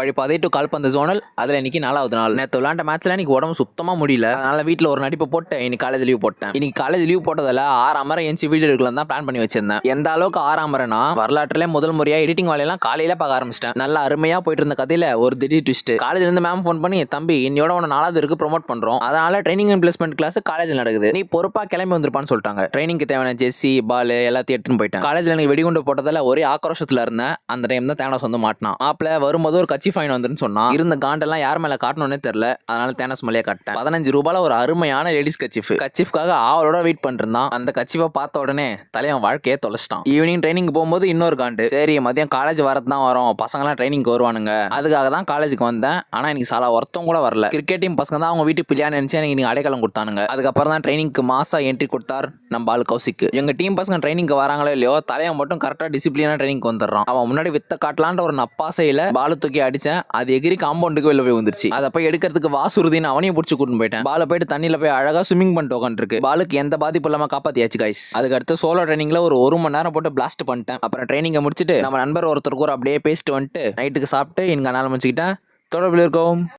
வழிபாதை to கால்பந்து zonal. அதில் இன்னைக்கு 4வது நாள். நேற்று விளையாண்ட மேட்ச்ல இன்னைக்கு உடம்பு சுத்தமாக முடியல. அதனால வீட்டில் ஒரு நடிப்பு போட்டு இன்னைக்கு காலேஜ் லீவ் போட்டேன். இன்னைக்கு காலேஜ் லீவ் போட்டதில் 6 மரம் எஞ்சி வீடியோ எடுக்கலாம் தான் பிளான் பண்ணி வச்சிருந்தேன். எந்த அளவுக்கு 6 மரம்னா வரலாற்றிலே முதல் முறையாக எடிட்டிங் வேலையெல்லாம் காலையில பார்க்க ஆரம்பிச்சிட்டேன். நல்லா அருமையாக போயிட்டு இருந்த கதையில ஒரு திடீர் ட்விஸ்ட். காலேஜ்ல இருந்து மேம் ஃபோன் பண்ணி, தம்பி இன்னையோட உன 4வது இருக்கு ப்ரொமோட் பண்றோம், அதனால ட்ரைனிங் அண்ட் பிளேஸ்மெண்ட் கிளாஸ் காலேஜில் நடக்குது, நீ பொறுப்பா கிளம்பி வந்திருப்பான்னு சொல்லிட்டாங்க. ட்ரைனிங்க்கு தேவையான ஜெர்சி பால் எல்லாத்தையும் எடுத்துன்னு போயிட்டேன். காலேஜ்ல எனக்கு வெடிகுண்டு போட்டதால ஒரே ஆக்ரோஷத்துல இருந்தேன். அந்த டைம் தான் தேனஸ் வந்து மாட்டினான். மாப்பிள்ள வரும்போது ஒரு கட்சி ஃபைன் வந்துன்னு சொன்னா, இருந்த காண்டெல்லாம் யார் மேல காட்டணும்னே தெரியல. அதனால தேனஸ் மேலே காட்டேன். 15 ரூபாயில ஒரு அருமையான லேடிஸ் கச்சிஃப்காக ஆவலோட வெயிட் பண்ணிருந்தான். அந்த கச்சிஃபை பார்த்த உடனே தலைவன் வாழ்க்கையே தொலைச்சிட்டான். ஈவினிங் ட்ரைனிங் போகும்போது இன்னொரு காண்டு. சரி மதியம் காலேஜ் வரது தான் வரும், பசங்களாம் ட்ரைனிங்க்கு வருவானுங்க, அதுக்காக தான் காலேஜுக்கு வந்தேன். ஆனா இன்னைக்கு சாலா ஒருத்தம் கூட வரல. கிரிக்கெட் டீம் பசங்க தான் அவங்க வீட்டு பிள்ளையா நினைச்சு எனக்கு அடைக்கலம் கொடுத்தானுங்க. அதுக்கப்புறம் தான் ட்ரைனிங்க்கு மாசா என்ட்ரி கொடுத்தார் நம்ம ஆளு கௌசிக். எங்க டீம் பசங்க ட்ரைனிங்க்கு வராங்களோ இல்லையோ, தலைவன் மட்டும் கரெக்டா டிசிப்ளினா ட்ரைனிங்க்கு வந்துடுறான். அவன் முன்னாடி வித்த காட்டலான்ற ஒரு நப்பாசையில பால் தூக்கி அடிச்சேன். அது எகிரி காம்பவுண்டுக்கு வெளில போய் வந்துருச்சு. அதை போய் எடுக்கிறதுக்கு வாசுருதின்னு அவனையும் பிடிச்சி கூட்டிட்டு போயிட்டேன். பால போயிட்டு தண்ணியில போய் அழகா ஸ்விமிங் பண்ணிட்டு உட்காந்துருக்கு. பாலுக்கு எந்த பாதிப்பு இல்லாம காப்பாத்தியாச்சு கைஸ். அதுக்கு அடுத்து சோலோ ட்ரைனிங்ல ஒரு மணி நேரம் போட்டு பிளாஸ்ட் பண்ணிட்டேன். அப்புறம் ட்ரைனிங்கை முடிச்சுட்டு நம்ம நண்பர் ஒருத்தருக்கு அப்படியே பேசிட்டு வந்துட்டு நைட்டுக்கு சாப்பிட்டு இங்க நாள் முடிச்சுக்கிட்டேன். தொடர்பில் இருக்கோம்.